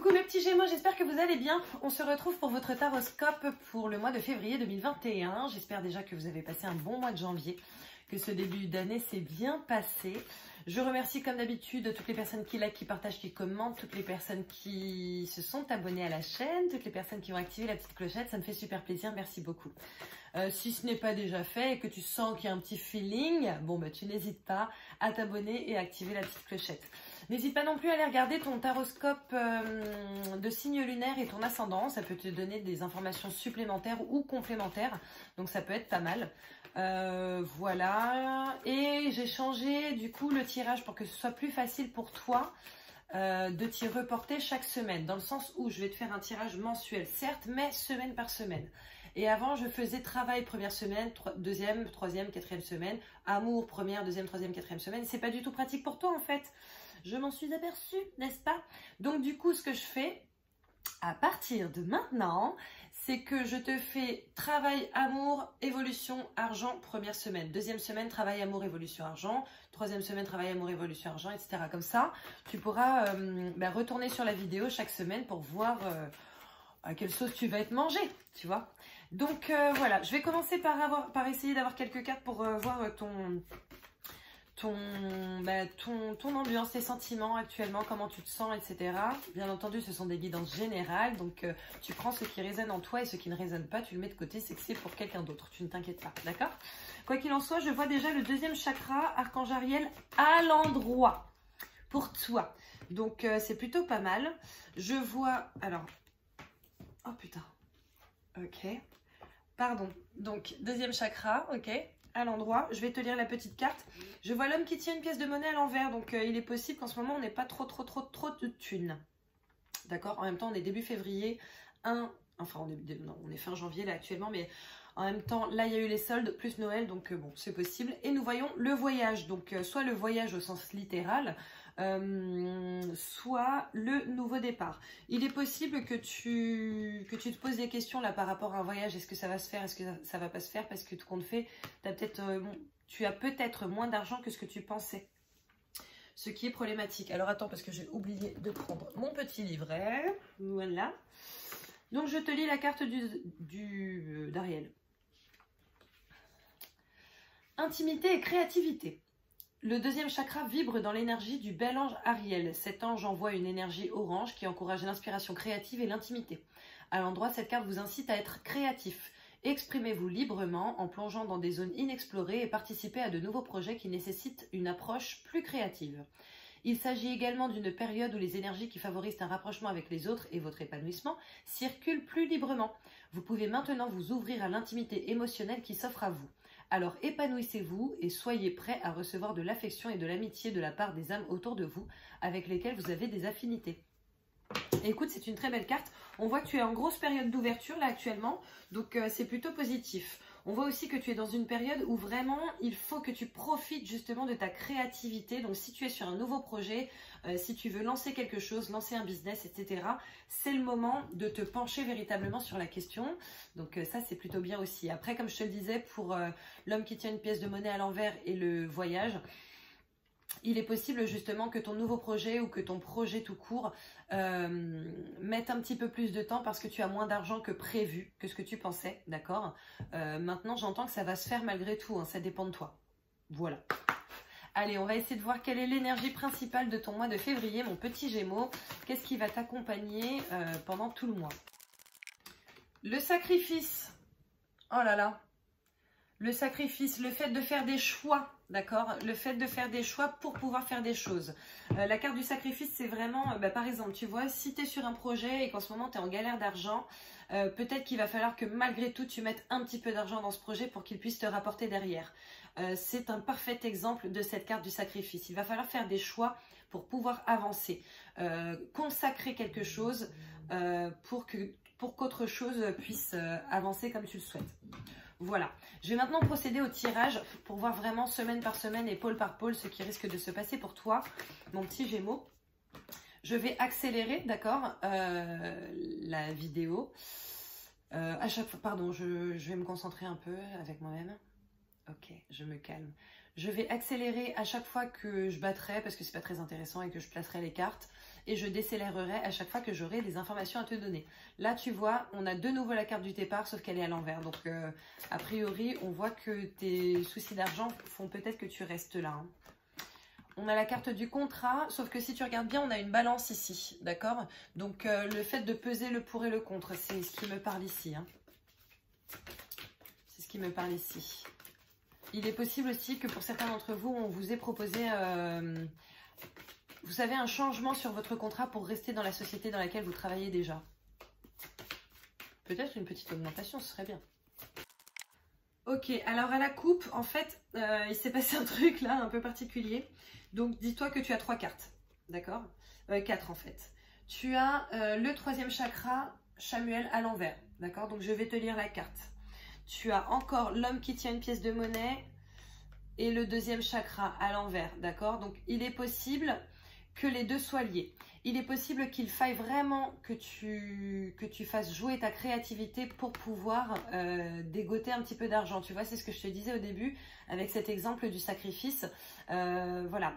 Coucou mes petits Gémeaux, j'espère que vous allez bien. On se retrouve pour votre taroscope pour le mois de février 2021. J'espère déjà que vous avez passé un bon mois de janvier, que ce début d'année s'est bien passé. Je remercie comme d'habitude toutes les personnes qui likent, qui partagent, qui commentent, toutes les personnes qui se sont abonnées à la chaîne, toutes les personnes qui ont activé la petite clochette, ça me fait super plaisir, merci beaucoup. Si ce n'est pas déjà fait et que tu sens qu'il y a un petit feeling, bon bah tu n'hésites pas à t'abonner et à activer la petite clochette. N'hésite pas non plus à aller regarder ton taroscope de signe lunaire et ton ascendant, ça peut te donner des informations supplémentaires ou complémentaires, donc ça peut être pas mal. Voilà, et j'ai changé du coup le tirage pour que ce soit plus facile pour toi de t'y reporter chaque semaine, dans le sens où je vais te faire un tirage mensuel, certes, mais semaine par semaine. Et avant, je faisais travail première semaine, deuxième, troisième, quatrième semaine, amour première, deuxième, troisième, quatrième semaine. C'est pas du tout pratique pour toi en fait. Je m'en suis aperçue, n'est-ce pas? Donc du coup, ce que je fais à partir de maintenant, c'est que je te fais travail, amour, évolution, argent, première semaine. Deuxième semaine, travail, amour, évolution, argent. Troisième semaine, travail, amour, évolution, argent, etc. Comme ça, tu pourras retourner sur la vidéo chaque semaine pour voir à quelle sauce tu vas être mangé, tu vois. Donc voilà, je vais commencer par essayer d'avoir quelques cartes pour voir ton ambiance, tes sentiments actuellement, comment tu te sens, etc. Bien entendu, ce sont des guidances générales, donc tu prends ce qui résonne en toi et ce qui ne résonne pas, tu le mets de côté, c'est que c'est pour quelqu'un d'autre, tu ne t'inquiètes pas, d'accord? Quoi qu'il en soit, je vois déjà le deuxième chakra, Archange Ariel, à l'endroit pour toi. Donc c'est plutôt pas mal. Je vois, alors, oh putain, ok, pardon, donc deuxième chakra, ok, à l'endroit. Je vais te lire la petite carte. Je vois l'homme qui tient une pièce de monnaie à l'envers, donc il est possible qu'en ce moment on n'ait pas trop de thunes. D'accord? En même temps, on est début février, enfin on est fin janvier là actuellement, mais en même temps, là il y a eu les soldes plus Noël, donc bon, c'est possible. Et nous voyons le voyage, donc soit le voyage au sens littéral, soit le nouveau départ. Il est possible que tu te poses des questions là par rapport à un voyage. Est-ce que ça va se faire? Est-ce que ça va pas se faire? Parce que tout compte fait, tu as peut-être moins d'argent que ce que tu pensais. Ce qui est problématique. Alors attends, parce que j'ai oublié de prendre mon petit livret. Voilà. Donc je te lis la carte d'Ariel. Intimité et créativité. Le deuxième chakra vibre dans l'énergie du bel ange Ariel. Cet ange envoie une énergie orange qui encourage l'inspiration créative et l'intimité. À l'endroit, cette carte vous incite à être créatif. Exprimez-vous librement en plongeant dans des zones inexplorées et participez à de nouveaux projets qui nécessitent une approche plus créative. Il s'agit également d'une période où les énergies qui favorisent un rapprochement avec les autres et votre épanouissement circulent plus librement. Vous pouvez maintenant vous ouvrir à l'intimité émotionnelle qui s'offre à vous. Alors épanouissez-vous et soyez prêts à recevoir de l'affection et de l'amitié de la part des âmes autour de vous avec lesquelles vous avez des affinités. Et écoute, c'est une très belle carte. On voit que tu es en grosse période d'ouverture là actuellement, donc c'est plutôt positif. On voit aussi que tu es dans une période où vraiment il faut que tu profites justement de ta créativité. Donc si tu es sur un nouveau projet, si tu veux lancer quelque chose, lancer un business, etc., c'est le moment de te pencher véritablement sur la question. Donc ça c'est plutôt bien aussi. Après, comme je te le disais, pour l'homme qui tient une pièce de monnaie à l'envers et le voyage, il est possible justement que ton nouveau projet ou que ton projet tout court mette un petit peu plus de temps parce que tu as moins d'argent que prévu, que ce que tu pensais, d'accord? Maintenant, j'entends que ça va se faire malgré tout, hein, ça dépend de toi. Voilà. Allez, on va essayer de voir quelle est l'énergie principale de ton mois de février, mon petit Gémeaux. Qu'est-ce qui va t'accompagner pendant tout le mois? Le sacrifice. Oh là là. Le sacrifice, le fait de faire des choix, d'accord? Le fait de faire des choix pour pouvoir faire des choses. La carte du sacrifice, c'est vraiment, par exemple, tu vois, si tu es sur un projet et qu'en ce moment tu es en galère d'argent, peut-être qu'il va falloir que malgré tout, tu mettes un petit peu d'argent dans ce projet pour qu'il puisse te rapporter derrière. C'est un parfait exemple de cette carte du sacrifice. Il va falloir faire des choix pour pouvoir avancer. Consacrer quelque chose pour qu'autre chose puisse avancer comme tu le souhaites. Voilà, je vais maintenant procéder au tirage pour voir vraiment semaine par semaine et pôle par pôle ce qui risque de se passer pour toi, mon petit Gémeaux. Je vais accélérer, d'accord, la vidéo. À chaque fois, pardon, je vais me concentrer un peu avec moi-même. Ok, je me calme. Je vais accélérer à chaque fois que je battrai, parce que c'est pas très intéressant et que je placerai les cartes. et je décélérerai à chaque fois que j'aurai des informations à te donner. Là, tu vois, on a de nouveau la carte du départ, sauf qu'elle est à l'envers. Donc, a priori, on voit que tes soucis d'argent font peut-être que tu restes là. Hein. On a la carte du contrat, sauf que si tu regardes bien, on a une balance ici, d'accord? Donc, le fait de peser le pour et le contre, c'est ce qui me parle ici. Hein. C'est ce qui me parle ici. Il est possible aussi que pour certains d'entre vous, on vous ait proposé, vous savez, un changement sur votre contrat pour rester dans la société dans laquelle vous travaillez déjà. Peut-être une petite augmentation, ce serait bien. Ok, alors à la coupe, en fait, il s'est passé un truc là, un peu particulier. Donc, dis-toi que tu as 3 cartes, d'accord? 4 en fait. Tu as le 3e chakra, Chamuel, à l'envers, d'accord? Donc, je vais te lire la carte. Tu as encore l'homme qui tient une pièce de monnaie et le 2e chakra à l'envers, d'accord? Donc, il est possible que les deux soient liés. Il est possible qu'il faille vraiment que tu fasses jouer ta créativité pour pouvoir dégoter un petit peu d'argent. Tu vois, c'est ce que je te disais au début avec cet exemple du sacrifice. Voilà,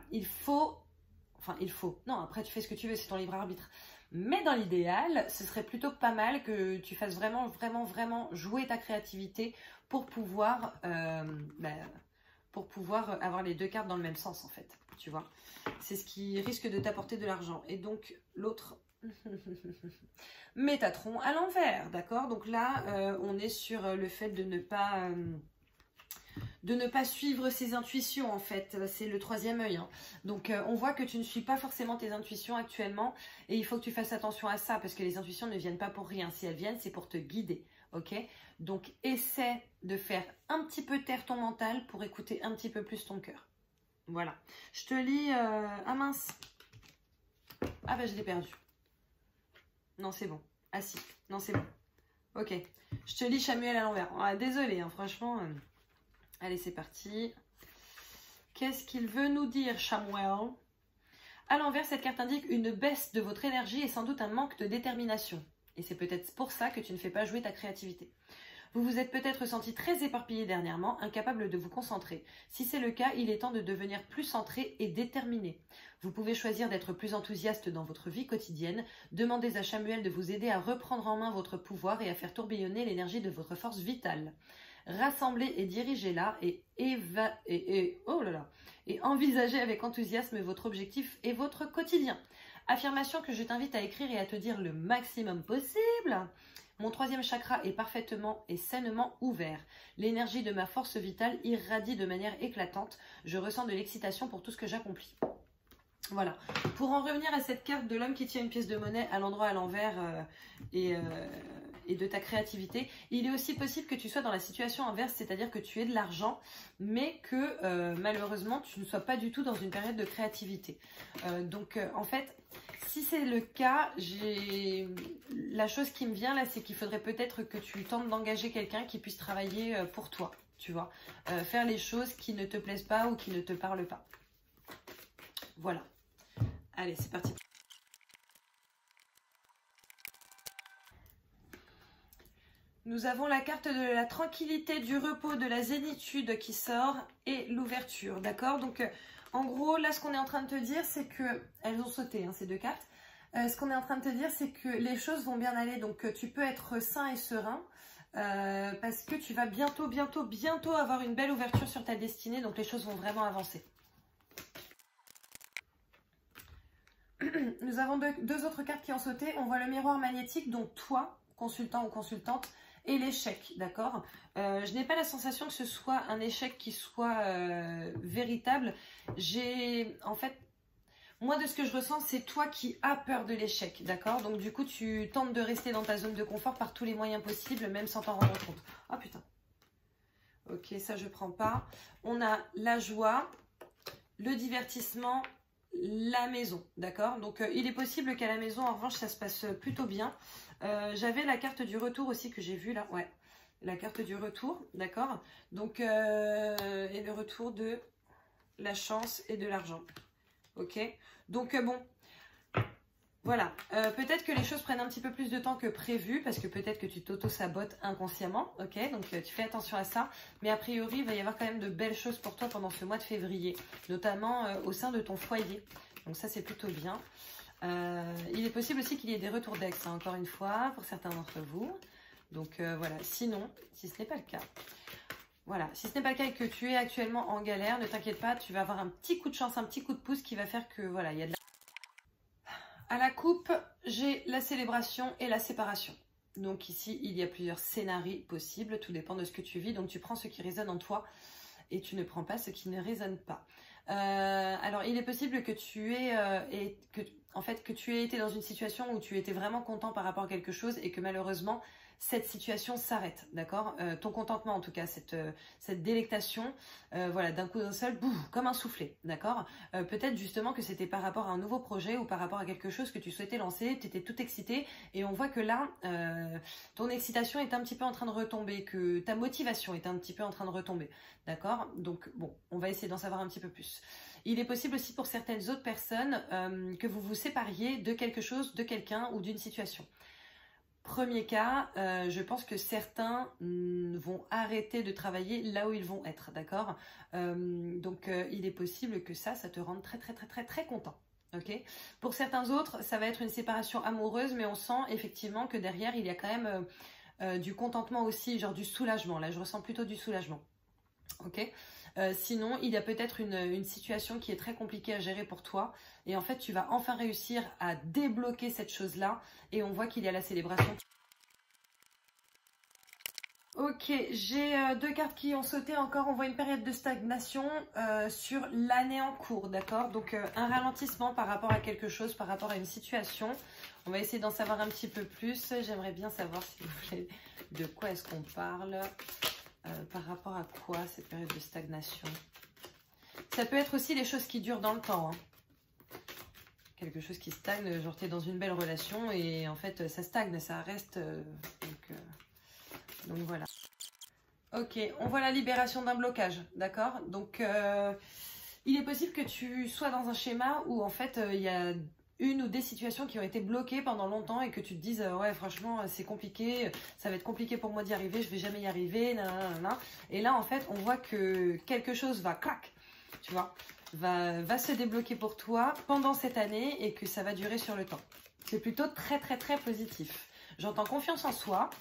non, après tu fais ce que tu veux, c'est ton libre arbitre. Mais dans l'idéal, ce serait plutôt pas mal que tu fasses vraiment jouer ta créativité pour pouvoir avoir les 2 cartes dans le même sens en fait, tu vois. C'est ce qui risque de t'apporter de l'argent. Et donc l'autre, Métatron à l'envers, d'accord? Donc là, on est sur le fait de ne pas suivre ses intuitions en fait, c'est le 3e œil. Hein. Donc on voit que tu ne suis pas forcément tes intuitions actuellement et il faut que tu fasses attention à ça parce que les intuitions ne viennent pas pour rien. Si elles viennent, c'est pour te guider, ok? Donc essaie de faire un petit peu taire ton mental pour écouter un petit peu plus ton cœur. Voilà. Je te lis... Ah mince. Ah bah je l'ai perdu. Non c'est bon. Ah si. Non c'est bon. Ok. Je te lis Chamuel à l'envers. Ah, désolée, hein, franchement... Allez, c'est parti. Qu'est-ce qu'il veut nous dire, Chamuel? À l'envers, cette carte indique une baisse de votre énergie et sans doute un manque de détermination. Et c'est peut-être pour ça que tu ne fais pas jouer ta créativité. Vous vous êtes peut-être senti très éparpillé dernièrement, incapable de vous concentrer. Si c'est le cas, il est temps de devenir plus centré et déterminé. Vous pouvez choisir d'être plus enthousiaste dans votre vie quotidienne. Demandez à Chamuel de vous aider à reprendre en main votre pouvoir et à faire tourbillonner l'énergie de votre force vitale. Rassemblez et dirigez-la et envisagez avec enthousiasme votre objectif et votre quotidien. Affirmation que je t'invite à écrire et à te dire le maximum possible. Mon 3e chakra est parfaitement et sainement ouvert. L'énergie de ma force vitale irradie de manière éclatante. Je ressens de l'excitation pour tout ce que j'accomplis. Voilà. Pour en revenir à cette carte de l'homme qui tient une pièce de monnaie à l'endroit à l'envers et de ta créativité, il est aussi possible que tu sois dans la situation inverse, c'est-à-dire que tu aies de l'argent, mais que malheureusement, tu ne sois pas du tout dans une période de créativité. En fait, si c'est le cas, la chose qui me vient là, c'est qu'il faudrait peut-être que tu tentes d'engager quelqu'un qui puisse travailler pour toi, tu vois. Faire les choses qui ne te plaisent pas ou qui ne te parlent pas. Voilà. Allez, c'est parti. Nous avons la carte de la tranquillité, du repos, de la zénitude qui sort et l'ouverture, d'accord? Donc, en gros, là, ce qu'on est en train de te dire, c'est que... Elles ont sauté, hein, ces 2 cartes. Ce qu'on est en train de te dire, c'est que les choses vont bien aller. Donc, tu peux être sain et serein parce que tu vas bientôt avoir une belle ouverture sur ta destinée. Donc, les choses vont vraiment avancer. Nous avons 2 autres cartes qui ont sauté. On voit le miroir magnétique, donc toi, consultant ou consultante, et l'échec, d'accord? Je n'ai pas la sensation que ce soit un échec qui soit véritable. En fait, moi de ce que je ressens, c'est toi qui as peur de l'échec, d'accord? Donc du coup, tu tentes de rester dans ta zone de confort par tous les moyens possibles, même sans t'en rendre compte. Oh putain. Ok, ça je prends pas. On a la joie, le divertissement, la maison, d'accord? Donc il est possible qu'à la maison, en revanche, ça se passe plutôt bien. J'avais la carte du retour aussi que j'ai vue là, ouais, la carte du retour, d'accord? Donc et le retour de la chance et de l'argent, ok? Donc bon, voilà, peut-être que les choses prennent un petit peu plus de temps que prévu parce que peut-être que tu t'auto-sabotes inconsciemment, ok? Donc tu fais attention à ça, mais a priori il va y avoir quand même de belles choses pour toi pendant ce mois de février, notamment au sein de ton foyer, donc ça c'est plutôt bien. Il est possible aussi qu'il y ait des retours d'ex, hein, encore une fois, pour certains d'entre vous. Donc voilà, sinon, si ce n'est pas le cas, voilà, si ce n'est pas le cas et que tu es actuellement en galère, ne t'inquiète pas, tu vas avoir un petit coup de chance, un petit coup de pouce qui va faire que voilà, il y a de la... À la coupe, j'ai la célébration et la séparation. Donc ici, il y a plusieurs scénarios possibles, tout dépend de ce que tu vis. Donc tu prends ce qui résonne en toi et tu ne prends pas ce qui ne résonne pas. Alors il est possible que tu aies que tu aies été dans une situation où tu étais vraiment content par rapport à quelque chose et que malheureusement cette situation s'arrête, d'accord, ton contentement en tout cas, cette délectation, voilà, d'un coup d'un seul, boum, comme un soufflet, d'accord. Peut-être justement que c'était par rapport à un nouveau projet ou par rapport à quelque chose que tu souhaitais lancer, tu étais tout excité et on voit que là, ton excitation est un petit peu en train de retomber, que ta motivation est un petit peu en train de retomber, d'accord. Donc bon, on va essayer d'en savoir un petit peu plus. Il est possible aussi pour certaines autres personnes que vous vous sépariez de quelque chose, de quelqu'un ou d'une situation. Premier cas, je pense que certains vont arrêter de travailler là où ils vont être, d'accord. Donc il est possible que ça te rende très content. Ok. Pour certains autres, ça va être une séparation amoureuse, mais on sent effectivement que derrière, il y a quand même du contentement aussi, genre du soulagement. Là, je ressens plutôt du soulagement. Ok. Sinon, il y a peut-être une situation qui est très compliquée à gérer pour toi. Et en fait, tu vas enfin réussir à débloquer cette chose-là. Et on voit qu'il y a la célébration. Ok, j'ai deux cartes qui ont sauté encore. On voit une période de stagnation sur l'année en cours, d'accord. Donc, un ralentissement par rapport à quelque chose, par rapport à une situation. On va essayer d'en savoir un petit peu plus. J'aimerais bien savoir, si vous voulez, de quoi est-ce qu'on parle. Par rapport à quoi cette période de stagnation? Ça peut être aussi les choses qui durent dans le temps. Hein. Quelque chose qui stagne, genre tu es dans une belle relation et en fait ça stagne, ça reste. Donc voilà. Ok, on voit la libération d'un blocage, d'accord. Donc il est possible que tu sois dans un schéma où en fait il y a une ou des situations qui ont été bloquées pendant longtemps et que tu te dises ouais franchement c'est compliqué, ça va être compliqué pour moi d'y arriver, je vais jamais y arriver, nanana. Et là en fait on voit que quelque chose va clac, tu vois, va se débloquer pour toi pendant cette année et que ça va durer sur le temps. C'est plutôt très positif. J'entends confiance en soi.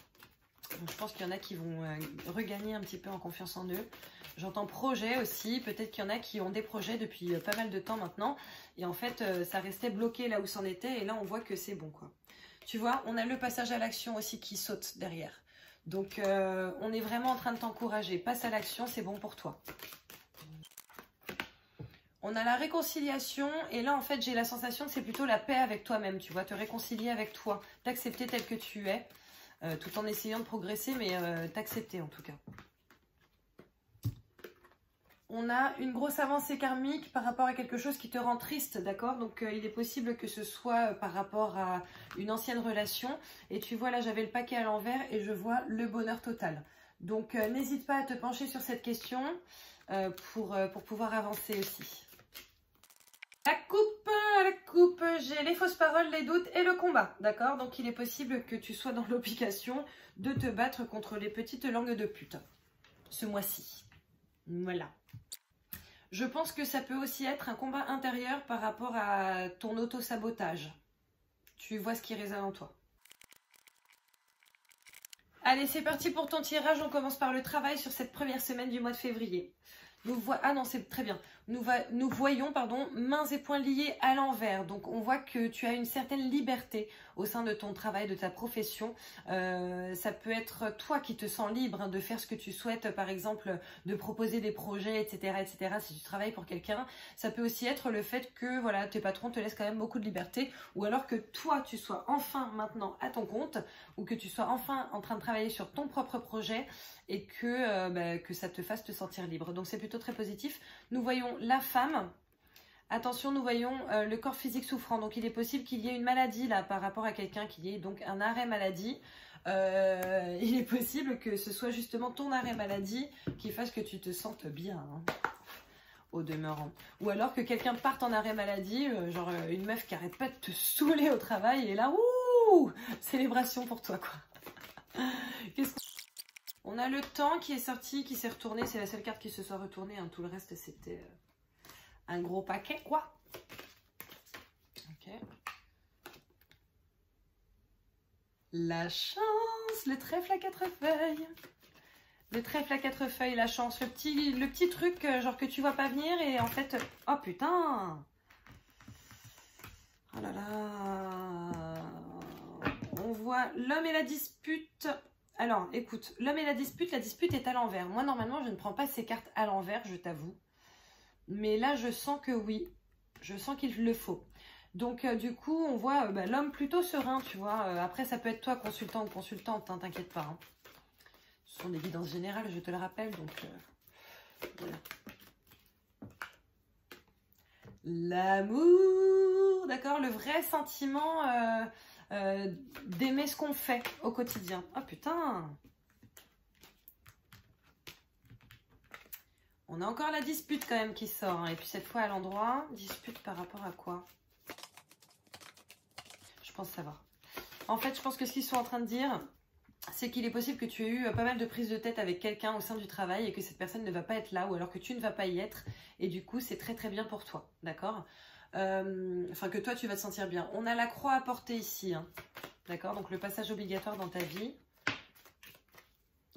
Donc, je pense qu'il y en a qui vont regagner un petit peu en confiance en eux. J'entends projet aussi, peut-être qu'il y en a qui ont des projets depuis pas mal de temps maintenant. Et en fait, ça restait bloqué là où c'en était. Et là, on voit que c'est bon, quoi. Tu vois, on a le passage à l'action aussi qui saute derrière. Donc, on est vraiment en train de t'encourager. Passe à l'action, c'est bon pour toi. On a la réconciliation. Et là, en fait, j'ai la sensation que c'est plutôt la paix avec toi-même. Tu vois, te réconcilier avec toi. T'accepter tel que tu es. Tout en essayant de progresser, mais t'accepter en tout cas. On a une grosse avancée karmique par rapport à quelque chose qui te rend triste, d'accord. Donc il est possible que ce soit par rapport à une ancienne relation. Et tu vois là, j'avais le paquet à l'envers et je vois le bonheur total. Donc n'hésite pas à te pencher sur cette question pour pouvoir avancer aussi. La coupe, j'ai les fausses paroles, les doutes et le combat, d'accord. Donc il est possible que tu sois dans l'obligation de te battre contre les petites langues de pute ce mois-ci. Voilà. Je pense que ça peut aussi être un combat intérieur par rapport à ton auto-sabotage. Tu vois ce qui résonne en toi. Allez, c'est parti pour ton tirage. On commence par le travail sur cette première semaine du mois de février. Ah non, c'est très bien. Nous voyons mains et poings liés à l'envers. Donc, on voit que tu as une certaine liberté au sein de ton travail, de ta profession. Ça peut être toi qui te sens libre de faire ce que tu souhaites, par exemple, de proposer des projets, etc., etc. Si tu travailles pour quelqu'un, ça peut aussi être le fait que voilà, tes patrons te laissent quand même beaucoup de liberté, ou alors que toi, tu sois enfin maintenant à ton compte, ou que tu sois enfin en train de travailler sur ton propre projet et que ça te fasse te sentir libre. Donc, c'est plutôt très positif. Nous voyons la femme. Attention, nous voyons le corps physique souffrant. Donc, il est possible qu'il y ait une maladie là par rapport à quelqu'un, qu'il y ait donc un arrêt maladie. Il est possible que ce soit justement ton arrêt maladie qui fasse que tu te sentes bien, hein, au demeurant. Ou alors que quelqu'un parte en arrêt maladie, genre une meuf qui arrête pas de te saouler au travail et là, ouh, célébration pour toi, quoi. On a le temps qui est sorti, qui s'est retourné. C'est la seule carte qui se soit retournée, hein. Tout le reste, c'était un gros paquet, quoi. Ok. La chance, le trèfle à 4 feuilles. Le trèfle à 4 feuilles, la chance. Le petit truc genre que tu vois pas venir et en fait... Oh putain! Oh là là! On voit l'homme et la dispute. Alors, écoute, l'homme et la dispute est à l'envers. Moi, normalement, je ne prends pas ces cartes à l'envers, je t'avoue. Mais là, je sens que oui. Je sens qu'il le faut. Donc, du coup, on voit l'homme plutôt serein, tu vois. Après, ça peut être toi, consultant ou consultante, hein, t'inquiète pas. Hein. Ce sont des guidances générales, je te le rappelle. Donc, voilà. L'amour, d'accord, le vrai sentiment d'aimer ce qu'on fait au quotidien. Oh putain! On a encore la dispute quand même qui sort. Hein. Et puis cette fois à l'endroit, dispute par rapport à quoi? Je pense savoir. En fait, je pense que ce qu'ils sont en train de dire, c'est qu'il est possible que tu aies eu pas mal de prises de tête avec quelqu'un au sein du travail et que cette personne ne va pas être là ou alors que tu ne vas pas y être. Et du coup, c'est très très bien pour toi. D'accord? Enfin, que toi, tu vas te sentir bien. On a la croix à porter ici. Hein. D'accord? Donc, le passage obligatoire dans ta vie.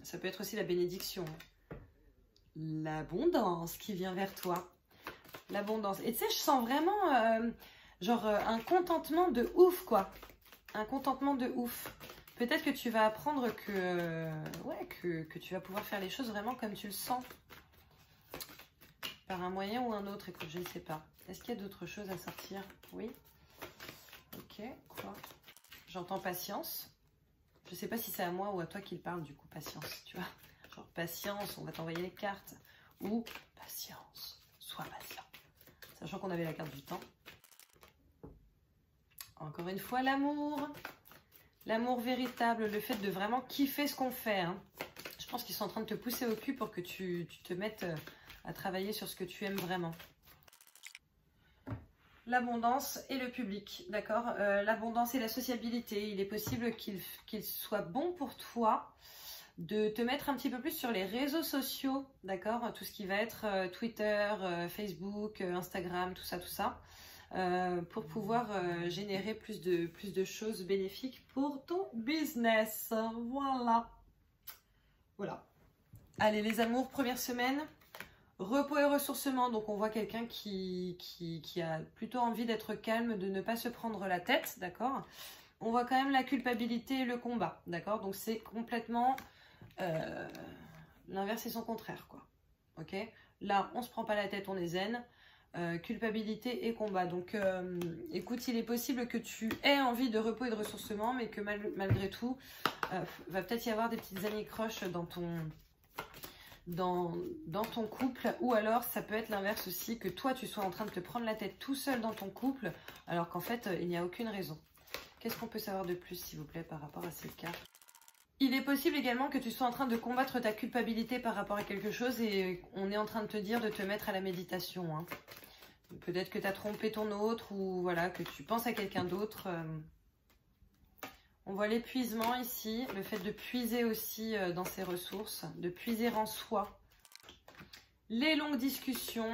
Ça peut être aussi la bénédiction. L'abondance qui vient vers toi. L'abondance. Et tu sais, je sens vraiment un contentement de ouf, quoi. Un contentement de ouf. Peut-être que tu vas apprendre que tu vas pouvoir faire les choses vraiment comme tu le sens. Par un moyen ou un autre, écoute, je ne sais pas. Est-ce qu'il y a d'autres choses à sortir? Oui. Ok, quoi? J'entends patience. Je ne sais pas si c'est à moi ou à toi qu'il parle, du coup, patience, tu vois. Genre, patience, on va t'envoyer les cartes. Ou patience, sois patient. Sachant qu'on avait la carte du temps. Encore une fois, l'amour. L'amour véritable, le fait de vraiment kiffer ce qu'on fait. Hein. Je pense qu'ils sont en train de te pousser au cul pour que tu te mettes à travailler sur ce que tu aimes vraiment. L'abondance et le public, d'accord? L'abondance et la sociabilité. Il est possible qu'il soit bon pour toi de te mettre un petit peu plus sur les réseaux sociaux, d'accord? Tout ce qui va être Twitter, Facebook, Instagram, tout ça. Pour pouvoir générer plus de choses bénéfiques pour ton business. Voilà. Allez, les amours, première semaine. Repos et ressourcement. Donc, on voit quelqu'un qui a plutôt envie d'être calme, de ne pas se prendre la tête, d'accord? On voit quand même la culpabilité et le combat, d'accord? Donc, c'est complètement l'inverse et son contraire, quoi. Ok? Là, on se prend pas la tête, on est zen. Culpabilité et combat. Donc, écoute, il est possible que tu aies envie de repos et de ressourcement, mais que malgré tout, va peut-être y avoir des petites anicroches dans ton couple, ou alors ça peut être l'inverse aussi, que toi, tu sois en train de te prendre la tête tout seul dans ton couple, alors qu'en fait, il n'y a aucune raison. Qu'est-ce qu'on peut savoir de plus, s'il vous plaît, par rapport à ces cartes? Il est possible également que tu sois en train de combattre ta culpabilité par rapport à quelque chose et on est en train de te dire de te mettre à la méditation. Hein. Peut-être que tu as trompé ton autre ou voilà, que tu penses à quelqu'un d'autre. On voit l'épuisement ici, le fait de puiser aussi dans ses ressources, de puiser en soi. Les longues discussions.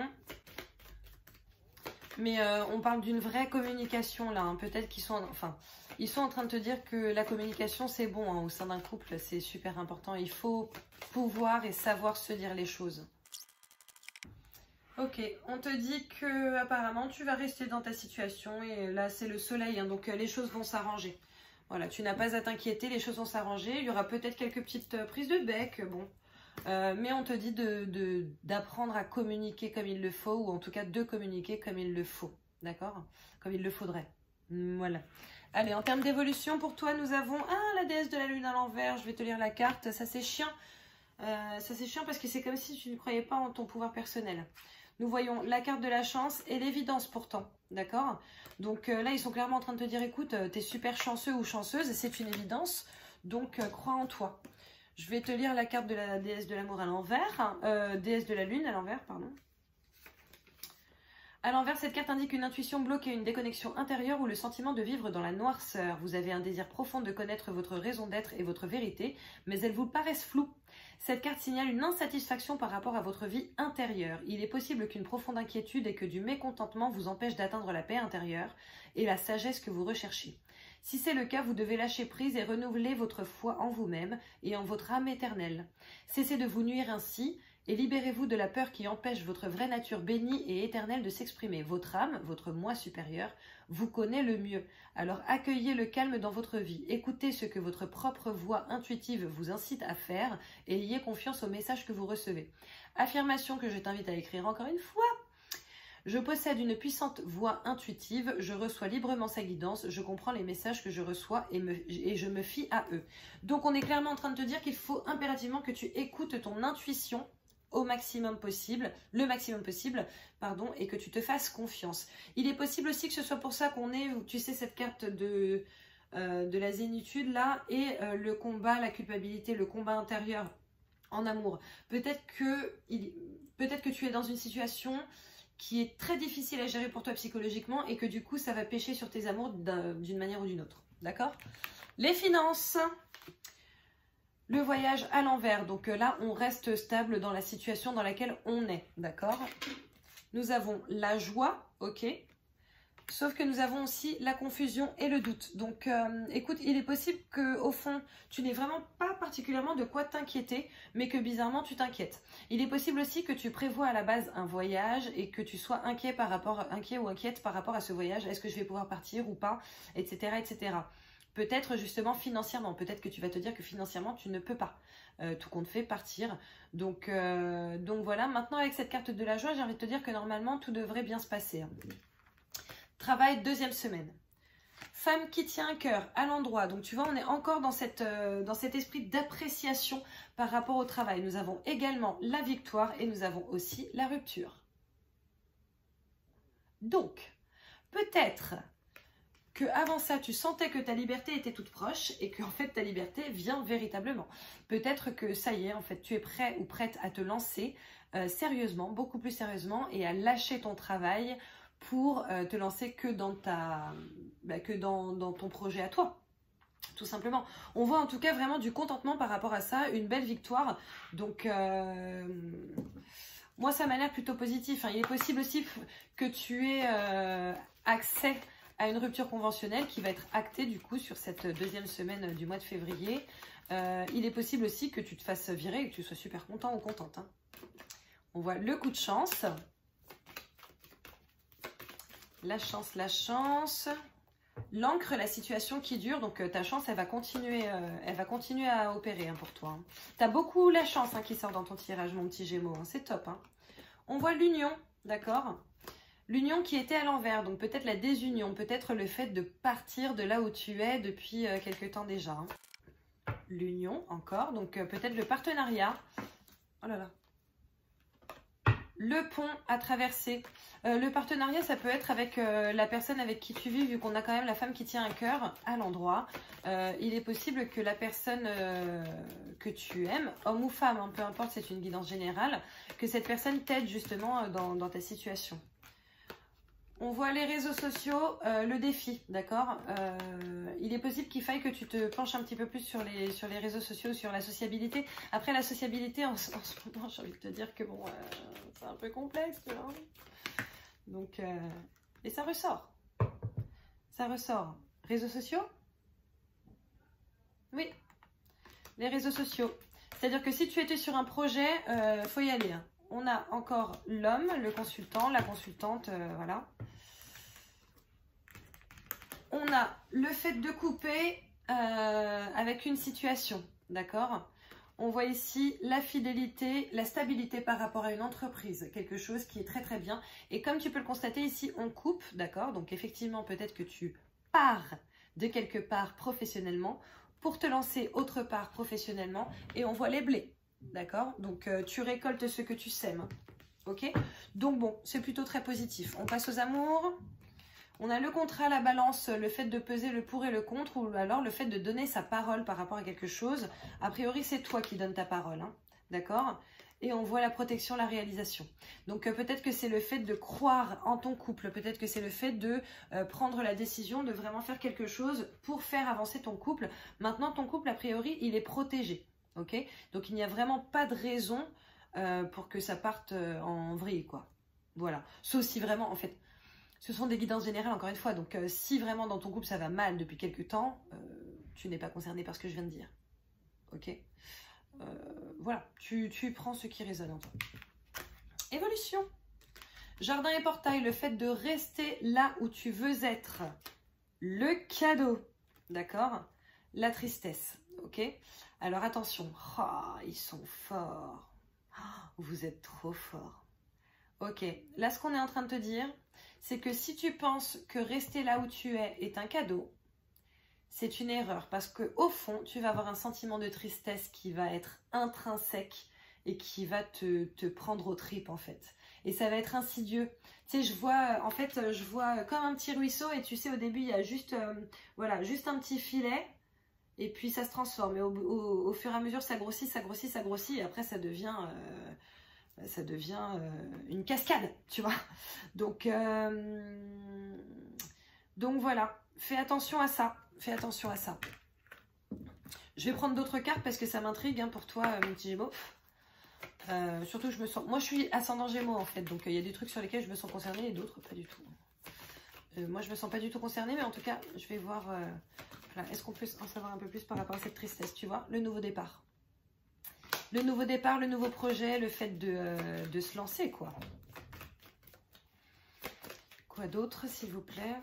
Mais on parle d'une vraie communication là. Hein. Peut-être qu'ils sont... Enfin, ils sont en train de te dire que la communication, c'est bon. Hein. Au sein d'un couple, c'est super important. Il faut pouvoir et savoir se dire les choses. Ok, on te dit que apparemment tu vas rester dans ta situation. Et là, c'est le soleil. Hein. Donc, les choses vont s'arranger. Voilà, tu n'as pas à t'inquiéter. Les choses vont s'arranger. Il y aura peut-être quelques petites prises de bec. Bon. Mais on te dit d'apprendre à communiquer comme il le faut. Ou en tout cas, de communiquer comme il le faut. D'accord? Comme il le faudrait. Voilà. Allez, en termes d'évolution, pour toi, nous avons la déesse de la lune à l'envers. Je vais te lire la carte. Ça, c'est chiant. Ça, c'est chiant parce que c'est comme si tu ne croyais pas en ton pouvoir personnel. Nous voyons la carte de la chance et l'évidence pourtant. D'accord? Donc là, ils sont clairement en train de te dire, écoute, t'es super chanceux ou chanceuse. C'est une évidence. Donc, crois en toi. Je vais te lire la carte de la déesse de l'amour à l'envers. Déesse de la lune à l'envers, pardon. À l'envers, cette carte indique une intuition bloquée, une déconnexion intérieure ou le sentiment de vivre dans la noirceur. Vous avez un désir profond de connaître votre raison d'être et votre vérité, mais elles vous paraissent floues. Cette carte signale une insatisfaction par rapport à votre vie intérieure. Il est possible qu'une profonde inquiétude et que du mécontentement vous empêchent d'atteindre la paix intérieure et la sagesse que vous recherchez. Si c'est le cas, vous devez lâcher prise et renouveler votre foi en vous-même et en votre âme éternelle. Cessez de vous nuire ainsi et libérez-vous de la peur qui empêche votre vraie nature bénie et éternelle de s'exprimer. Votre âme, votre moi supérieur, vous connaît le mieux. Alors accueillez le calme dans votre vie. Écoutez ce que votre propre voix intuitive vous incite à faire et ayez confiance aux messages que vous recevez. Affirmation que je t'invite à écrire encore une fois. Je possède une puissante voix intuitive, je reçois librement sa guidance, je comprends les messages que je reçois et je me fie à eux. Donc on est clairement en train de te dire qu'il faut impérativement que tu écoutes ton intuition au maximum possible, le maximum possible, pardon, et que tu te fasses confiance. Il est possible aussi que ce soit pour ça qu'on ait, tu sais, cette carte de la zénitude là, et le combat, la culpabilité, le combat intérieur en amour. Peut-être que tu es dans une situation qui est très difficile à gérer pour toi psychologiquement et que du coup ça va pêcher sur tes amours d'une manière ou d'une autre. D'accord? Les finances, le voyage à l'envers. Donc là, on reste stable dans la situation dans laquelle on est. D'accord? Nous avons la joie, ok? Sauf que nous avons aussi la confusion et le doute. Donc, écoute, il est possible qu'au fond, tu n'aies vraiment pas particulièrement de quoi t'inquiéter, mais que bizarrement, tu t'inquiètes. Il est possible aussi que tu prévois à la base un voyage et que tu sois inquiet ou inquiète par rapport à ce voyage. Est-ce que je vais pouvoir partir ou pas, etc., etc. Peut-être justement financièrement. Peut-être que tu vas te dire que financièrement, tu ne peux pas. Tout compte fait, partir. Donc voilà. Maintenant, avec cette carte de la joie, j'ai envie de te dire que normalement, tout devrait bien se passer. Travail, deuxième semaine. Femme qui tient un cœur à l'endroit. Donc tu vois, on est encore dans cet esprit d'appréciation par rapport au travail. Nous avons également la victoire et nous avons aussi la rupture. Donc, peut-être que avant ça, tu sentais que ta liberté était toute proche et que en fait ta liberté vient véritablement. Peut-être que ça y est, en fait, tu es prêt ou prête à te lancer sérieusement, beaucoup plus sérieusement et à lâcher ton travail pour te lancer que dans ton projet à toi, tout simplement. On voit en tout cas vraiment du contentement par rapport à ça, une belle victoire. Donc, moi, ça m'a l'air plutôt positif. Hein. Il est possible aussi que tu aies accès à une rupture conventionnelle qui va être actée du coup sur cette deuxième semaine du mois de février. Il est possible aussi que tu te fasses virer et que tu sois super content ou contente. Hein. On voit le coup de chance. La chance, l'encre, la situation qui dure, donc ta chance, elle va continuer à opérer hein, pour toi. Hein. Tu as beaucoup la chance hein, qui sort dans ton tirage, mon petit Gémeaux, hein, c'est top. Hein. On voit l'union, d'accord? L'union qui était à l'envers, donc peut-être la désunion, peut-être le fait de partir de là où tu es depuis quelque temps déjà. Hein. L'union, encore, donc peut-être le partenariat. Oh là là. Le pont à traverser. Le partenariat, ça peut être avec la personne avec qui tu vis, vu qu'on a quand même la femme qui tient un cœur à l'endroit. Il est possible que la personne que tu aimes, homme ou femme, hein, peu importe, c'est une guidance générale, que cette personne t'aide justement dans ta situation. On voit les réseaux sociaux, le défi, d'accord? Il est possible qu'il faille que tu te penches un petit peu plus sur les réseaux sociaux, sur la sociabilité. Après, la sociabilité, en ce moment, j'ai envie de te dire que bon, c'est un peu complexe, tu vois. Donc, et ça ressort. Ça ressort. Réseaux sociaux? Oui, les réseaux sociaux. C'est-à-dire que si tu étais sur un projet, faut y aller. Hein. On a encore l'homme, le consultant, la consultante, voilà. On a le fait de couper avec une situation, d'accord? On voit ici la fidélité, la stabilité par rapport à une entreprise, quelque chose qui est très très bien. Et comme tu peux le constater ici, on coupe, d'accord? Donc effectivement, peut-être que tu pars de quelque part professionnellement pour te lancer autre part professionnellement. Et on voit les blés. D'accord? Donc, tu récoltes ce que tu sèmes. Ok? Donc, bon, c'est plutôt très positif. On passe aux amours. On a le contrat, la balance, le fait de peser le pour et le contre, ou alors le fait de donner sa parole par rapport à quelque chose. A priori, c'est toi qui donnes ta parole. Hein? D'accord? Et on voit la protection, la réalisation. Donc, peut-être que c'est le fait de croire en ton couple. Peut-être que c'est le fait de prendre la décision de vraiment faire quelque chose pour faire avancer ton couple. Maintenant, ton couple, a priori, il est protégé. Okay, donc il n'y a vraiment pas de raison pour que ça parte en vrille, quoi. Voilà. Sauf si vraiment, en fait, Ce sont des guidances générales, encore une fois. Donc, si vraiment dans ton couple ça va mal depuis quelques temps, tu n'es pas concerné par ce que je viens de dire. Ok, voilà, tu prends ce qui résonne en toi. Évolution. Jardin et portail, le fait de rester là où tu veux être. Le cadeau, d'accord? La tristesse, ok? Alors attention, oh, ils sont forts. Oh, vous êtes trop forts. Ok, là ce qu'on est en train de te dire, c'est que si tu penses que rester là où tu es est un cadeau, c'est une erreur parce que au fond, tu vas avoir un sentiment de tristesse qui va être intrinsèque et qui va te prendre aux tripes en fait. Et ça va être insidieux. Tu sais, je vois comme un petit ruisseau et tu sais, au début, il y a juste, voilà, juste un petit filet et puis ça se transforme. Et au fur et à mesure, ça grossit, ça grossit, ça grossit et après, ça devient une cascade, tu vois. Donc voilà, fais attention à ça. Fais attention à ça. Je vais prendre d'autres cartes parce que ça m'intrigue pour toi, mon petit Gémeaux. Surtout que je me sens... Moi, je suis ascendant Gémeaux, en fait. Donc, il y a des trucs sur lesquels je me sens concernée et d'autres pas du tout. Moi, je me sens pas du tout concernée, mais en tout cas, je vais voir... voilà. Est-ce qu'on peut en savoir un peu plus par rapport à cette tristesse, tu vois? Le nouveau départ. Le nouveau départ, le nouveau projet, le fait de se lancer, quoi. Quoi d'autre, s'il vous plaît?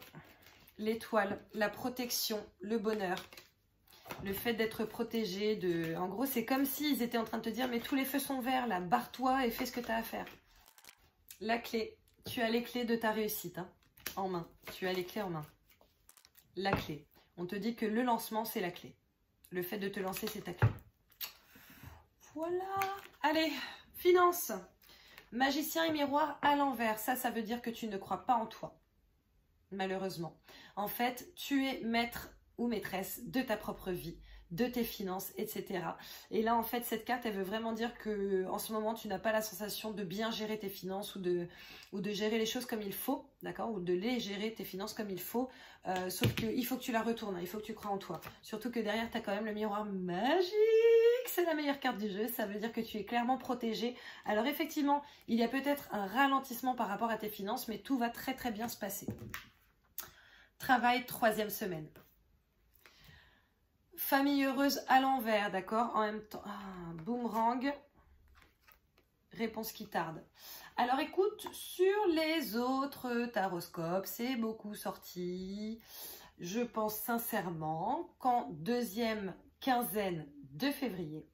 L'étoile, la protection, le bonheur. Le fait d'être protégé, en gros, c'est comme s'ils étaient en train de te dire, mais tous les feux sont verts, là, barre-toi et fais ce que tu as à faire. La clé, tu as les clés de ta réussite en main. Tu as les clés en main. La clé. On te dit que le lancement, c'est la clé. Le fait de te lancer, c'est ta clé. Voilà. Allez, finance. Magicien et miroir à l'envers. Ça veut dire que tu ne crois pas en toi. Malheureusement. En fait, tu es maître ou maîtresse de ta propre vie, de tes finances, etc. Et là, en fait, cette carte, elle veut vraiment dire que en ce moment, tu n'as pas la sensation de bien gérer tes finances ou de gérer les choses comme il faut, d'accord? Ou de les gérer, tes finances, comme il faut. Sauf qu'il faut que tu la retournes, il faut que tu crois en toi. Surtout que derrière, tu as quand même le miroir magique. C'est la meilleure carte du jeu. Ça veut dire que tu es clairement protégé. Alors effectivement, il y a peut-être un ralentissement par rapport à tes finances, mais tout va très très bien se passer. Travail, 3e semaine. Famille heureuse à l'envers, d'accord? En même temps, boomerang, réponse qui tarde. Alors écoute, sur les autres taroscopes, c'est beaucoup sorti. Je pense sincèrement qu'en 2e quinzaine de février,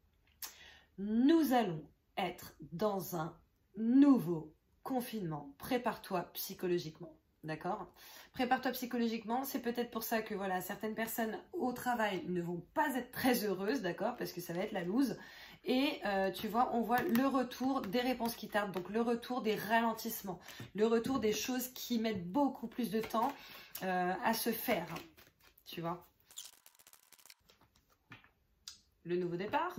nous allons être dans un nouveau confinement. Prépare-toi psychologiquement. D'accord? Prépare-toi psychologiquement, c'est peut-être pour ça que voilà, certaines personnes au travail ne vont pas être très heureuses, d'accord? Parce que ça va être la loose. Et tu vois, on voit le retour des réponses qui tardent, donc le retour des ralentissements, le retour des choses qui mettent beaucoup plus de temps à se faire, tu vois? Le nouveau départ.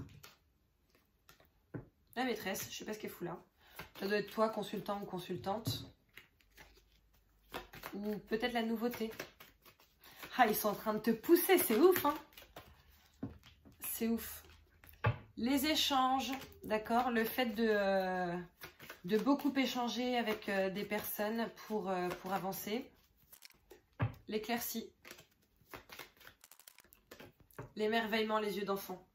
La maîtresse, je sais pas ce qu'elle fout là. Ça doit être toi, consultant ou consultante. Ou peut-être la nouveauté. Ah, ils sont en train de te pousser, c'est ouf, hein? C'est ouf. Les échanges, d'accord? Le fait de beaucoup échanger avec des personnes pour avancer. L'éclaircie. L'émerveillement, les yeux d'enfant.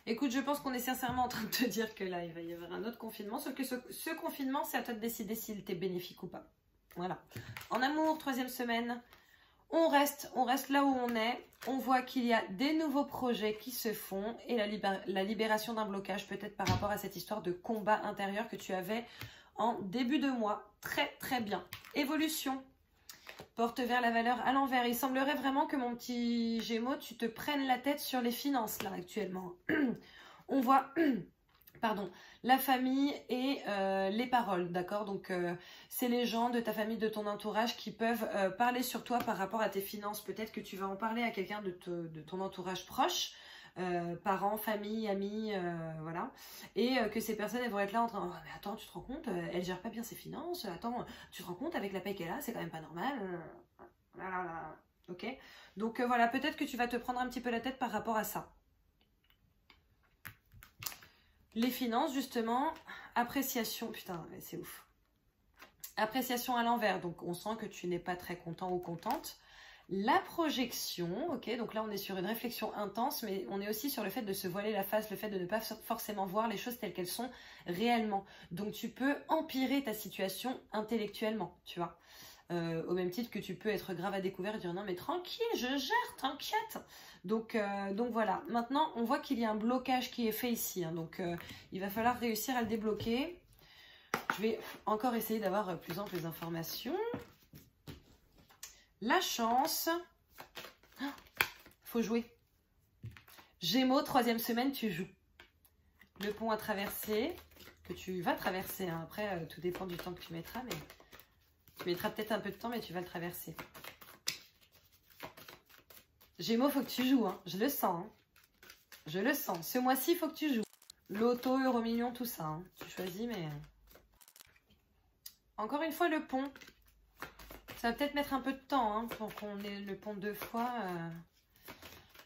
Écoute, je pense qu'on est sincèrement en train de te dire que là, il va y avoir un autre confinement. Sauf que ce confinement, c'est à toi de décider s'il t'est bénéfique ou pas. Voilà. En amour, 3e semaine, on reste là où on est. On voit qu'il y a des nouveaux projets qui se font et la libération d'un blocage peut-être par rapport à cette histoire de combat intérieur que tu avais en début de mois. Très, très bien. Évolution. Porte vers la valeur à l'envers. Il semblerait vraiment que mon petit Gémeaux, tu te prennes la tête sur les finances là actuellement. On voit... Pardon, la famille et les paroles, d'accord? Donc, c'est les gens de ta famille, de ton entourage qui peuvent parler sur toi par rapport à tes finances. Peut-être que tu vas en parler à quelqu'un de ton entourage proche, parents, famille, amis, voilà. Et que ces personnes, elles vont être là en train, oh, mais attends, tu te rends compte, elle gère pas bien ses finances, attends, tu te rends compte avec la paye qu'elle a, c'est quand même pas normal. Ok? Donc, voilà, peut-être que tu vas te prendre un petit peu la tête par rapport à ça. Les finances, justement, appréciation, putain, c'est ouf. Appréciation à l'envers, donc on sent que tu n'es pas très content ou contente. La projection, ok, donc là on est sur une réflexion intense, mais on est aussi sur le fait de se voiler la face, le fait de ne pas forcément voir les choses telles qu'elles sont réellement. Donc tu peux empirer ta situation intellectuellement, tu vois. Au même titre que tu peux être grave à découvert et dire non mais tranquille, je gère, t'inquiète. Donc voilà, maintenant on voit qu'il y a un blocage qui est fait ici, hein, donc il va falloir réussir à le débloquer. Je vais encore essayer d'avoir plus amples informations. La chance. Faut jouer. Gémeaux, 3e semaine, tu joues. Le pont à traverser, que tu vas traverser. Hein. Après, tout dépend du temps que tu mettras, mais tu mettras peut-être un peu de temps, mais tu vas le traverser. Gémeaux, faut que tu joues. Hein. Je le sens. Hein. Je le sens. Ce mois-ci, il faut que tu joues. Loto, euro million, tout ça. Hein. Tu choisis, mais... Encore une fois, le pont. Ça va peut-être mettre un peu de temps hein, pour qu'on ait le pont 2 fois.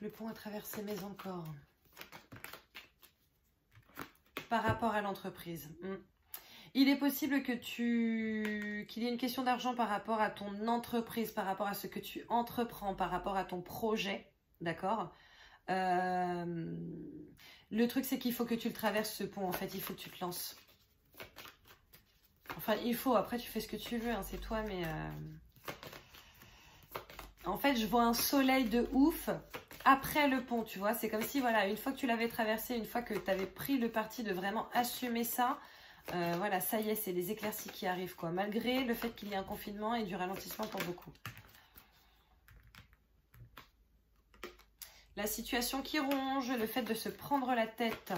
Le pont à traverser, mais encore. Par rapport à l'entreprise. Il est possible que qu'il y ait une question d'argent par rapport à ton entreprise, par rapport à ce que tu entreprends, par rapport à ton projet. D'accord Le truc, c'est qu'il faut que tu le traverses, ce pont. En fait, il faut que tu te lances. Enfin, il faut. Après, tu fais ce que tu veux. Hein, c'est toi, mais... En fait, je vois un soleil de ouf après le pont, tu vois. C'est comme si, voilà, une fois que tu l'avais traversé, une fois que tu avais pris le parti de vraiment assumer ça, voilà, ça y est, c'est les éclaircies qui arrivent, quoi. Malgré le fait qu'il y ait un confinement et du ralentissement pour beaucoup. La situation qui ronge, le fait de se prendre la tête.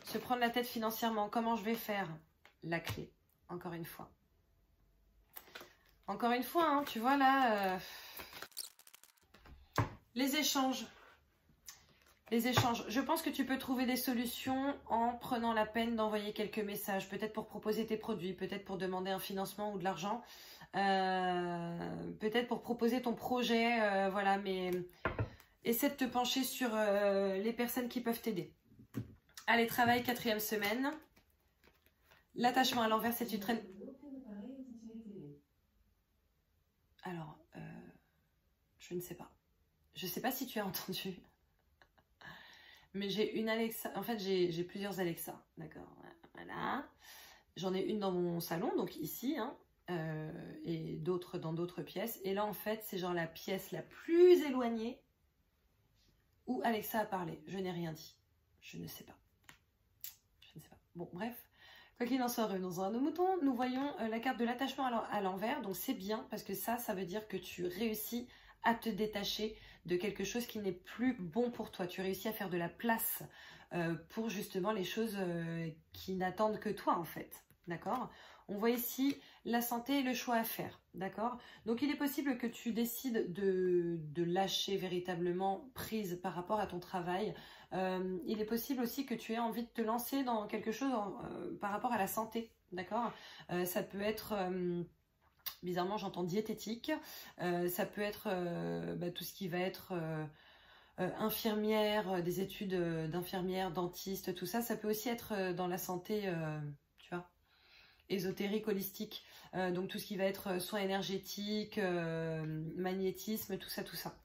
Se prendre la tête financièrement. Comment je vais faire? La clé, encore une fois. Encore une fois, hein, tu vois là, les échanges. Les échanges. Je pense que tu peux trouver des solutions en prenant la peine d'envoyer quelques messages. Peut-être pour proposer tes produits, peut-être pour demander un financement ou de l'argent. Peut-être pour proposer ton projet. Voilà, mais essaie de te pencher sur les personnes qui peuvent t'aider. Allez, travail, 4e semaine. L'attachement à l'envers, c'est une traîne... Alors, je ne sais pas. Je ne sais pas si tu as entendu. Mais j'ai une Alexa. En fait, j'ai plusieurs Alexa. D'accord. Voilà. J'en ai une dans mon salon, donc ici, hein, et d'autres dans d'autres pièces. Et là, en fait, c'est genre la pièce la plus éloignée où Alexa a parlé. Je n'ai rien dit. Je ne sais pas. Je ne sais pas. Bon, bref. Quoi qu'il en soit, revenons à nos moutons. Nous voyons la carte de l'attachement à l'envers. Donc, c'est bien parce que ça veut dire que tu réussis à te détacher de quelque chose qui n'est plus bon pour toi. Tu réussis à faire de la place pour justement les choses qui n'attendent que toi, en fait. D'accord? On voit ici la santé et le choix à faire. D'accord? Donc, il est possible que tu décides de lâcher véritablement prise par rapport à ton travail. Il est possible aussi que tu aies envie de te lancer dans quelque chose par rapport à la santé. D'accord? Ça peut être... bizarrement, j'entends diététique. Ça peut être tout ce qui va être infirmière, des études d'infirmière, dentiste, tout ça. Ça peut aussi être dans la santé, tu vois, ésotérique, holistique. Donc tout ce qui va être soins énergétiques, magnétisme, tout ça, tout ça.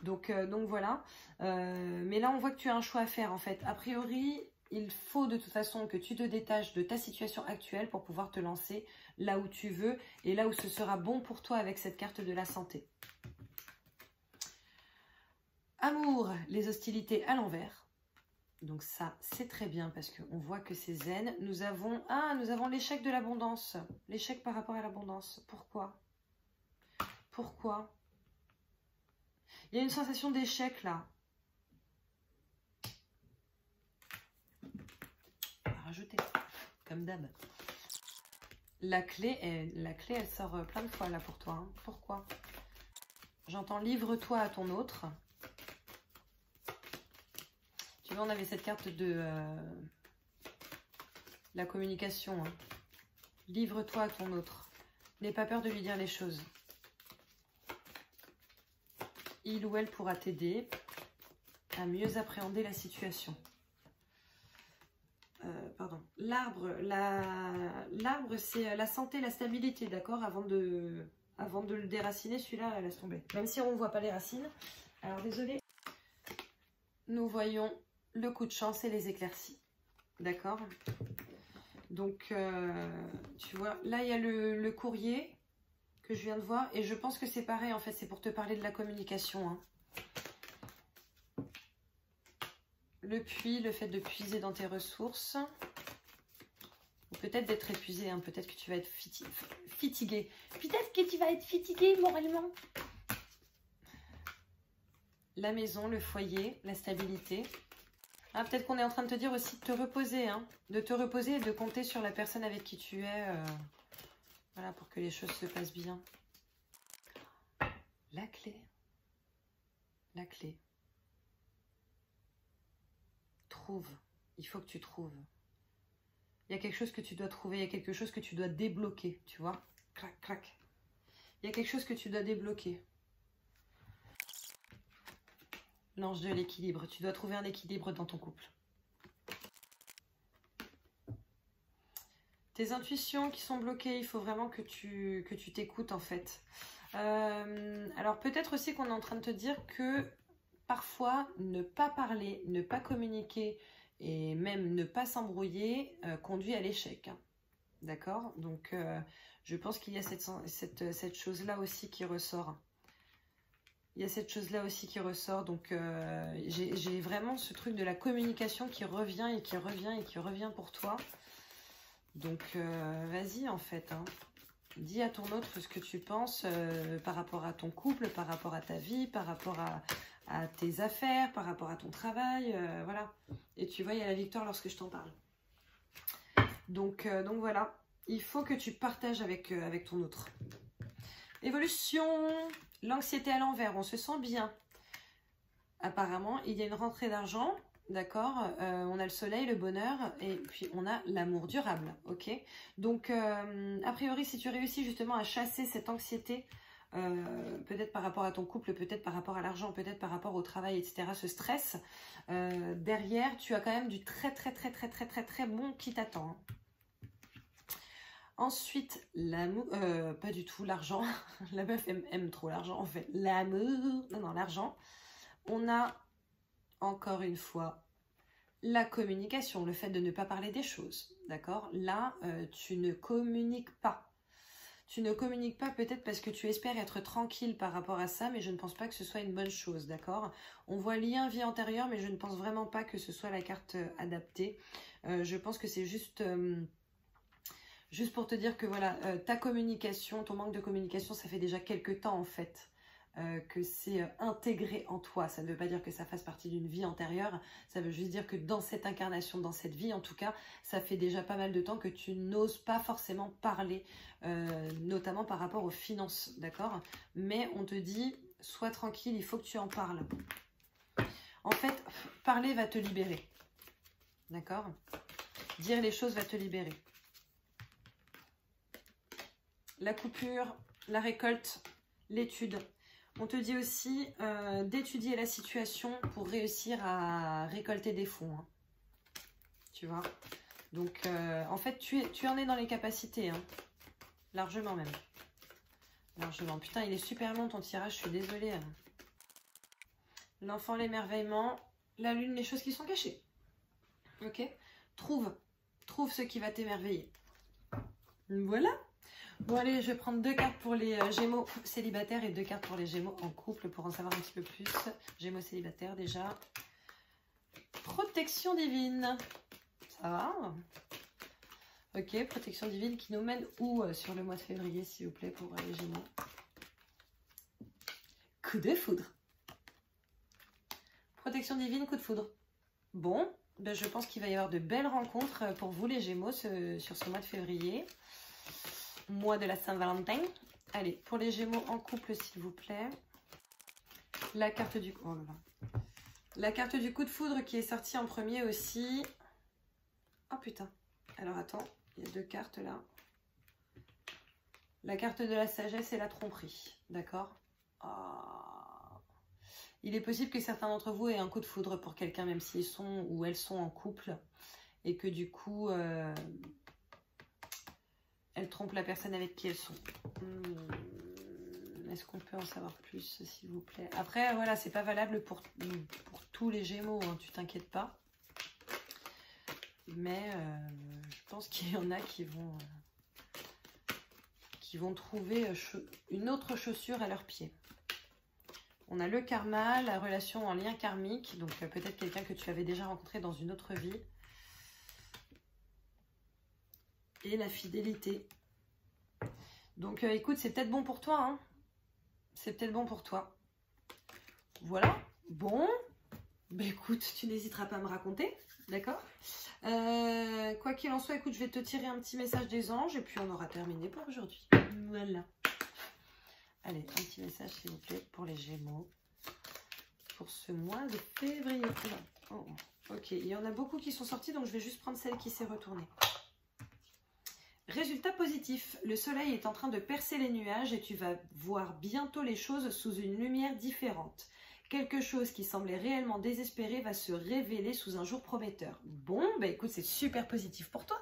Donc voilà. Mais là, on voit que tu as un choix à faire, en fait. A priori, il faut de toute façon que tu te détaches de ta situation actuelle pour pouvoir te lancer là où tu veux et là où ce sera bon pour toi avec cette carte de la santé. Amour, les hostilités à l'envers. Donc ça, c'est très bien parce qu'on voit que c'est zen. Nous avons l'échec de l'abondance. L'échec par rapport à l'abondance. Pourquoi? Pourquoi? Il y a une sensation d'échec là. Rajouter, comme d'hab. La clé, elle sort plein de fois là pour toi. Hein. Pourquoi? J'entends livre-toi à ton autre. Tu vois, on avait cette carte de la communication. Hein. Livre-toi à ton autre. N'aie pas peur de lui dire les choses. Il ou elle pourra t'aider à mieux appréhender la situation. Pardon. L'arbre, c'est la santé, la stabilité, d'accord? Avant de le déraciner, celui-là, laisse tomber. Même si on ne voit pas les racines. Alors, désolé. Nous voyons le coup de chance et les éclaircies. D'accord? Donc, tu vois, là, il y a le courrier que je viens de voir. Et je pense que c'est pareil, en fait. C'est pour te parler de la communication. Hein. Le puits, le fait de puiser dans tes ressources. Peut-être d'être épuisé, hein. Peut-être que tu vas être fatigué. Peut-être que tu vas être fatigué moralement. La maison, le foyer, la stabilité. Ah, peut-être qu'on est en train de te dire aussi de te reposer, hein. De te reposer et de compter sur la personne avec qui tu es. Voilà, pour que les choses se passent bien. La clé. La clé. Trouve. Il faut que tu trouves. Il y a quelque chose que tu dois trouver, il y a quelque chose que tu dois débloquer, tu vois. Clac, clac. Il y a quelque chose que tu dois débloquer. L'ange de l'équilibre. Tu dois trouver un équilibre dans ton couple. Tes intuitions qui sont bloquées, il faut vraiment que tu t'écoutes en fait. Alors peut-être aussi qu'on est en train de te dire que parfois, ne pas parler, ne pas communiquer et même ne pas s'embrouiller conduit à l'échec. Hein. D'accord? Donc, je pense qu'il y a cette chose-là aussi qui ressort. Il y a cette chose-là aussi qui ressort. Donc, j'ai vraiment ce truc de la communication qui revient et qui revient et qui revient pour toi. Donc, vas-y en fait. Hein. Dis à ton autre ce que tu penses par rapport à ton couple, par rapport à ta vie, par rapport à tes affaires, par rapport à ton travail, voilà. Et tu vois, il y a la victoire lorsque je t'en parle. Donc voilà, il faut que tu partages avec ton autre. Évolution, l'anxiété à l'envers, on se sent bien. Apparemment, il y a une rentrée d'argent, d'accord, on a le soleil, le bonheur, et puis on a l'amour durable, ok. Donc, a priori, si tu réussis justement à chasser cette anxiété, peut-être par rapport à ton couple, peut-être par rapport à l'argent, peut-être par rapport au travail, etc., ce stress, derrière, tu as quand même du très bon qui t'attend. Hein. Ensuite, l'amour, pas du tout l'argent, la meuf aime trop l'argent en fait, l'amour, non, l'argent. On a, encore une fois, la communication, le fait de ne pas parler des choses, d'accord? Là, tu ne communiques pas. Tu ne communiques pas peut-être parce que tu espères être tranquille par rapport à ça, mais je ne pense pas que ce soit une bonne chose, d'accord? On voit lien vie antérieure, mais je ne pense vraiment pas que ce soit la carte adaptée. Je pense que c'est juste pour te dire que voilà, ta communication, ton manque de communication, ça fait déjà quelques temps en fait. Que c'est intégré en toi. Ça ne veut pas dire que ça fasse partie d'une vie antérieure, ça veut juste dire que dans cette incarnation, dans cette vie en tout cas, ça fait déjà pas mal de temps que tu n'oses pas forcément parler, notamment par rapport aux finances, d'accord? Mais on te dit, sois tranquille, il faut que tu en parles. En fait, parler va te libérer, d'accord? Dire les choses va te libérer. La coupure, la récolte, l'étude. On te dit aussi d'étudier la situation pour réussir à récolter des fonds. Hein. Tu vois. Donc, en fait, tu en es dans les capacités. Hein. Largement même. Largement. Putain, il est super long ton tirage, je suis désolée. Hein. L'enfant, l'émerveillement. La lune, les choses qui sont cachées. Ok. Trouve ce qui va t'émerveiller. Voilà. Bon allez, je vais prendre 2 cartes pour les Gémeaux célibataires et 2 cartes pour les Gémeaux en couple pour en savoir un petit peu plus. Gémeaux célibataires déjà. Protection divine. Ça va? Ok, protection divine qui nous mène où sur le mois de février s'il vous plaît pour les Gémeaux? Coup de foudre. Protection divine, coup de foudre. Bon, ben je pense qu'il va y avoir de belles rencontres pour vous les Gémeaux sur ce mois de février. Mois de la Saint-Valentin. Allez, pour les Gémeaux en couple, s'il vous plaît. La carte du... Oh là là. La carte du coup de foudre qui est sortie en premier aussi. Oh putain. Alors attends, il y a 2 cartes là. La carte de la sagesse et la tromperie. D'accord? Oh. Il est possible que certains d'entre vous aient un coup de foudre pour quelqu'un, même s'ils sont ou elles sont en couple. et que du coup, elles trompent la personne avec qui elles sont. Est-ce qu'on peut en savoir plus, s'il vous plaît? Après, voilà, c'est pas valable pour tous les Gémeaux, hein, tu t'inquiètes pas. Mais je pense qu'il y en a qui vont trouver une autre chaussure à leurs pieds. On a le karma, la relation en lien karmique, donc peut-être quelqu'un que tu avais déjà rencontré dans une autre vie. Et la fidélité. Donc écoute, c'est peut-être bon pour toi, hein. C'est peut-être bon pour toi. Voilà. Bon. Ben écoute, tu n'hésiteras pas à me raconter. D'accord. Quoi qu'il en soit, écoute, je vais te tirer un petit message des anges et puis on aura terminé pour aujourd'hui. Voilà. Allez, un petit message s'il vous plaît pour les Gémeaux. Pour ce mois de février. Oh, ok, il y en a beaucoup qui sont sortis, donc je vais juste prendre celle qui s'est retournée. Résultat positif, le soleil est en train de percer les nuages et tu vas voir bientôt les choses sous une lumière différente. Quelque chose qui semblait réellement désespéré va se révéler sous un jour prometteur. Bon, bah écoute, c'est super positif pour toi.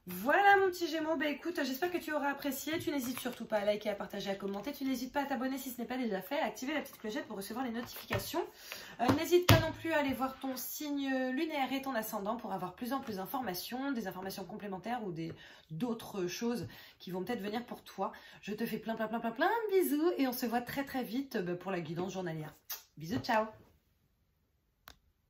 Voilà mon petit Gémeaux, bah écoute, j'espère que tu auras apprécié. Tu n'hésites surtout pas à liker, à partager, à commenter. Tu n'hésites pas à t'abonner si ce n'est pas déjà fait, à activer la petite clochette pour recevoir les notifications. N'hésite pas non plus à aller voir ton signe lunaire et ton ascendant pour avoir plus en plus d'informations, des informations complémentaires ou d'autres choses qui vont peut-être venir pour toi. Je te fais plein de bisous et on se voit très très vite pour la guidance journalière. Bisous, ciao!